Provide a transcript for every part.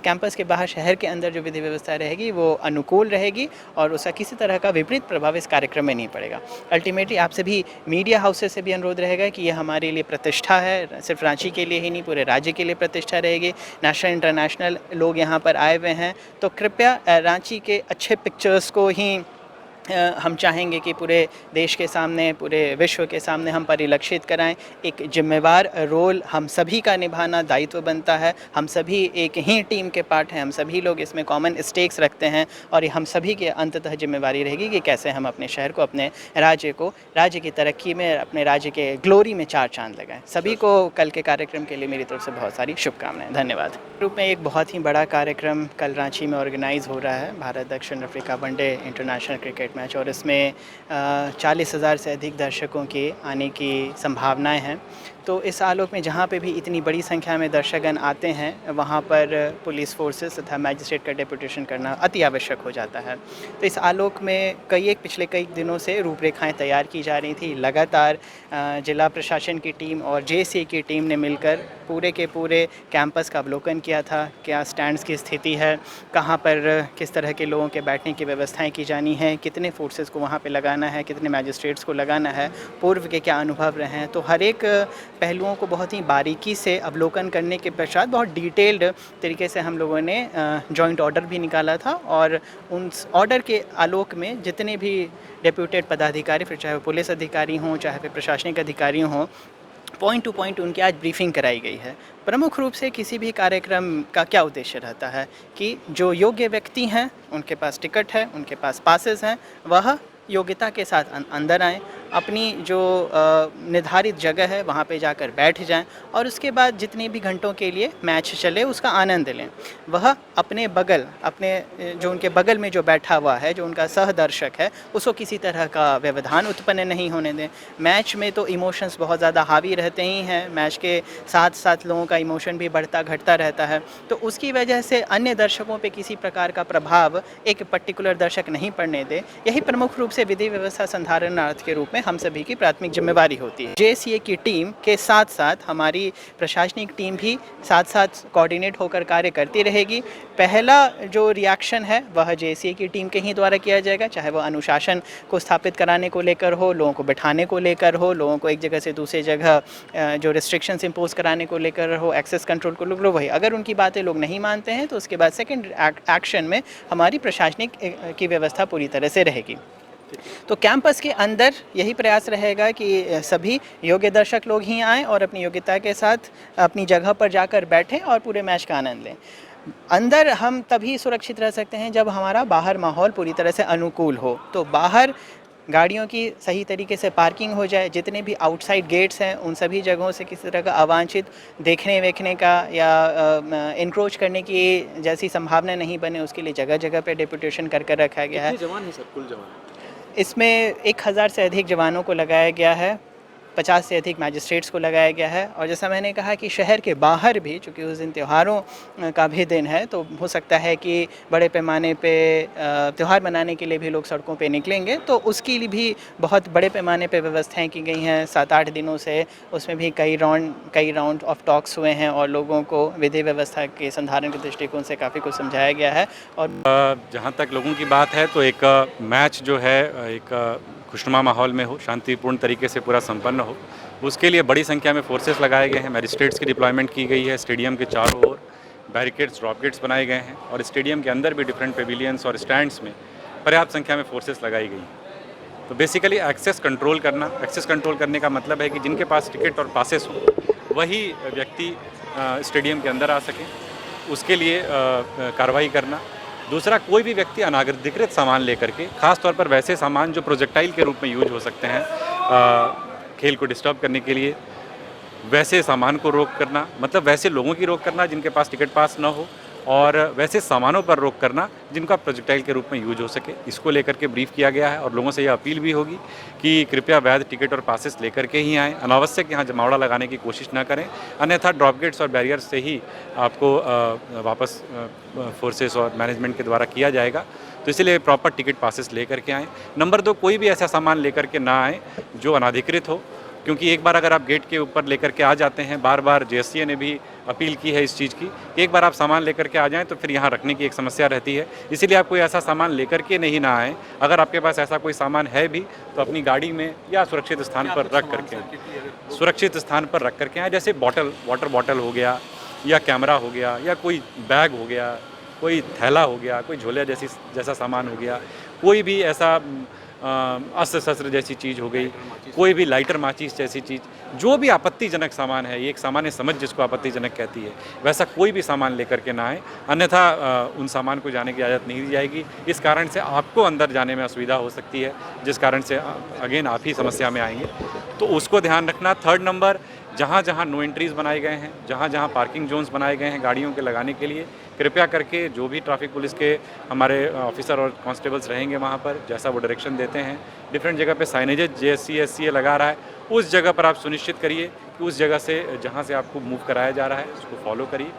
Campus के बाहर शहर के अंदर जो विधि व्यवस्था रहेगी वो अनुकूल रहेगी और उसका किसी तरह का विपरीत प्रभाव इस कार्यक्रम में नहीं पड़ेगा। अल्टीमेटली आप सभी मीडिया हाउसेस से भी अनुरोध रहेगा कि ये हमारे लिए प्रतिष्ठा है, सिर्फ रांची के लिए ही नहीं पूरे राज्य के लिए प्रतिष्ठा रहेगी। नेशनल इंटरनेशनल लोग यहाँ पर आए हुए हैं, तो कृपया रांची के अच्छे पिक्चर्स को ही हम चाहेंगे कि पूरे देश के सामने, पूरे विश्व के सामने हम परिलक्षित कराएं। एक जिम्मेवार रोल हम सभी का निभाना दायित्व बनता है। हम सभी एक ही टीम के पार्ट हैं, हम सभी लोग इसमें कॉमन स्टेक्स रखते हैं और ये हम सभी की अंततः जिम्मेवारी रहेगी कि कैसे हम अपने शहर को, अपने राज्य की तरक्की में, अपने राज्य के ग्लोरी में चार चांद लगाएं। सभी को कल के कार्यक्रम के लिए मेरी तरफ से बहुत सारी शुभकामनाएं। धन्यवाद। रूप में एक बहुत ही बड़ा कार्यक्रम कल रांची में ऑर्गेनाइज हो रहा है, भारत दक्षिण Africa one day international cricket match, और इसमें 40,000 से अधिक दर्शकों के आने की संभावनाएं हैं। तो इस आलोक में जहाँ पे भी इतनी बड़ी संख्या में दर्शकगण आते हैं वहाँ पर पुलिस फोर्सेस तथा मैजिस्ट्रेट का डेपुटेशन करना अति आवश्यक हो जाता है। तो इस आलोक में पिछले कई दिनों से रूपरेखाएं तैयार की जा रही थी। लगातार जिला प्रशासन की टीम और जेएससीए की टीम ने मिलकर पूरे के पूरे कैंपस का अवलोकन किया था। क्या स्टैंड्स की स्थिति है, कहाँ पर किस तरह के लोगों के बैठने की व्यवस्थाएं की जानी है, कितने फोर्सेस को वहाँ पे लगाना है, कितने मैजिस्ट्रेट्स को लगाना है, पूर्व के क्या अनुभव रहे हैं। तो हर एक पहलुओं को बहुत ही बारीकी से अवलोकन करने के पश्चात बहुत डिटेल्ड तरीके से हम लोगों ने जॉइंट ऑर्डर भी निकाला था और उन ऑर्डर के आलोक में जितने भी डेप्यूटेड पदाधिकारी, फिर चाहे वो पुलिस अधिकारी हों, चाहे फिर प्रशासनिक अधिकारी हों, पॉइंट टू पॉइंट उनकी आज ब्रीफिंग कराई गई है। प्रमुख रूप से किसी भी कार्यक्रम का क्या उद्देश्य रहता है कि जो योग्य व्यक्ति हैं, उनके पास टिकट है, उनके पास पासेस हैं, वह योग्यता के साथ अंदर आएँ, अपनी जो निर्धारित जगह है वहाँ पे जाकर बैठ जाएं और उसके बाद जितने भी घंटों के लिए मैच चले उसका आनंद लें। वह अपने जो उनके बगल में जो बैठा हुआ है, जो उनका सहदर्शक है, उसको किसी तरह का व्यवधान उत्पन्न नहीं होने दें। मैच में तो इमोशंस बहुत ज़्यादा हावी रहते ही हैं, मैच के साथ साथ लोगों का इमोशन भी बढ़ता घटता रहता है, तो उसकी वजह से अन्य दर्शकों पर किसी प्रकार का प्रभाव एक पर्टिकुलर दर्शक नहीं पड़ने दे। यही प्रमुख रूप से विधि व्यवस्था संधारणार्थ के रूप में हम सभी की प्राथमिक जिम्मेवारी होती है। जेएससीए की टीम के साथ साथ हमारी प्रशासनिक टीम भी साथ साथ कोऑर्डिनेट होकर कार्य करती रहेगी। पहला जो रिएक्शन है वह जेएससीए की टीम के ही द्वारा किया जाएगा, चाहे वह अनुशासन को स्थापित कराने को लेकर हो, लोगों को बैठाने को लेकर हो, लोगों को एक जगह से दूसरी जगह जो रिस्ट्रिक्शंस इम्पोज कराने को लेकर हो, एक्सेस कंट्रोल को लेकर, वही अगर उनकी बातें लोग नहीं मानते हैं तो उसके बाद सेकेंड एक्शन में हमारी प्रशासनिक की व्यवस्था पूरी तरह से रहेगी। तो कैंपस के अंदर यही प्रयास रहेगा कि सभी योग्य दर्शक लोग ही आएँ और अपनी योग्यता के साथ अपनी जगह पर जाकर बैठें और पूरे मैच का आनंद लें। अंदर हम तभी सुरक्षित रह सकते हैं जब हमारा बाहर माहौल पूरी तरह से अनुकूल हो। तो बाहर गाड़ियों की सही तरीके से पार्किंग हो जाए, जितने भी आउटसाइड गेट्स हैं उन सभी जगहों से किसी तरह का अवांछित देखने वेखने का या इंक्रोच करने की जैसी संभावना नहीं बने, उसके लिए जगह जगह पे डेपुटेशन कर रखा गया है। जवान है सर, कुल जवान इसमें 1000 से अधिक जवानों को लगाया गया है, 50 से अधिक मैजिस्ट्रेट्स को लगाया गया है। और जैसा मैंने कहा कि शहर के बाहर भी, चूँकि उस दिन त्योहारों का भी दिन है, तो हो सकता है कि बड़े पैमाने पे त्यौहार मनाने के लिए भी लोग सड़कों पे निकलेंगे, तो उसके लिए भी बहुत बड़े पैमाने पे व्यवस्थाएं की गई हैं। 7-8 दिनों से उसमें भी कई राउंड ऑफ टॉक्स हुए हैं और लोगों को विधि व्यवस्था के संधारण के दृष्टिकोण से काफ़ी कुछ समझाया गया है। और जहाँ तक लोगों की बात है तो एक मैच जो है एक खुशनुमा माहौल में हो, शांतिपूर्ण तरीके से पूरा संपन्न हो, उसके लिए बड़ी संख्या में फोर्सेस लगाए गए हैं। मैजिस्ट्रेट्स की डिप्लॉयमेंट की गई है। स्टेडियम के चारों ओर बैरिकेड्स, ड्रॉप गेट्स बनाए गए हैं और स्टेडियम के अंदर भी डिफरेंट पेविलियंस और स्टैंड्स में पर्याप्त संख्या में फोर्सेस लगाई गई हैं। तो बेसिकली एक्सेस कंट्रोल करने का मतलब है कि जिनके पास टिकट और पासेस हो वही व्यक्ति स्टेडियम के अंदर आ सकें, उसके लिए कार्रवाई करना। दूसरा, कोई भी व्यक्ति अनाधिकृत सामान लेकर के, खास तौर पर वैसे सामान जो प्रोजेक्टाइल के रूप में यूज हो सकते हैं खेल को डिस्टर्ब करने के लिए, वैसे सामान को रोक करना, मतलब वैसे लोगों की रोक करना जिनके पास टिकट पास ना हो, और वैसे सामानों पर रोक करना जिनका प्रोजेक्टाइल के रूप में यूज हो सके। इसको लेकर के ब्रीफ किया गया है और लोगों से यह अपील भी होगी कि कृपया वैध टिकट और पासेस लेकर के ही आएँ, अनावश्यक यहाँ जमावड़ा लगाने की कोशिश ना करें, अन्यथा ड्रॉप गेट्स और बैरियर्स से ही आपको वापस फोर्सेस और मैनेजमेंट के द्वारा किया जाएगा। तो इसलिए प्रॉपर टिकट पासेस लेकर के आएँ। नंबर 2, कोई भी ऐसा सामान लेकर के ना आएँ जो अनाधिकृत हो क्योंकि एक बार अगर आप गेट के ऊपर लेकर के आ जाते हैं, बार बार जेएससीए ने भी अपील की है इस चीज़ की कि एक बार आप सामान लेकर के आ जाएं तो फिर यहाँ रखने की एक समस्या रहती है। इसीलिए आप कोई ऐसा सामान लेकर के नहीं ना आएँ। अगर आपके पास ऐसा कोई सामान है भी तो अपनी गाड़ी में या सुरक्षित स्थान पर रख करके सुरक्षित स्थान पर रख करके आएँ। जैसे वाटर बॉटल हो गया या कैमरा हो गया या कोई बैग हो गया, कोई थैला हो गया, कोई झोला जैसा सामान हो गया, कोई भी ऐसा अस्त्र शस्त्र जैसी चीज़ हो गई, कोई भी लाइटर माचिस जैसी चीज़, जो भी आपत्तिजनक सामान है, ये एक सामान्य समझ जिसको आपत्तिजनक कहती है, वैसा कोई भी सामान लेकर के ना आए, अन्यथा उन सामान को जाने की इजाज़त नहीं दी जाएगी। इस कारण से आपको अंदर जाने में असुविधा हो सकती है, जिस कारण से अगेन आप ही समस्या में आएंगे, तो उसको ध्यान रखना। थर्ड नंबर, जहाँ जहाँ नो एंट्रीज़ बनाए गए हैं, जहाँ जहाँ पार्किंग जोन्स बनाए गए हैं गाड़ियों के लगाने के लिए, कृपया करके जो भी ट्रैफिक पुलिस के हमारे ऑफिसर और कांस्टेबल्स रहेंगे वहाँ पर, जैसा वो डायरेक्शन देते हैं, डिफरेंट जगह पे साइनेजेस जेएससीए लगा रहा है, उस जगह पर आप सुनिश्चित करिए कि उस जगह से जहाँ से आपको मूव कराया जा रहा है उसको फॉलो करिए,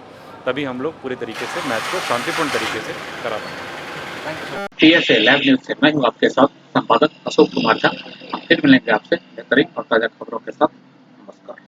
तभी हम लोग पूरे तरीके से मैच को शांतिपूर्ण तरीके से करा पाएंगे। TSA लैब न्यूज़ से मैं हूँ आपके साथ संपादक अशोक कुमार झा। हम फिर मिलेंगे आपसे बेहतरीन और ताज़ा खबरों के साथ।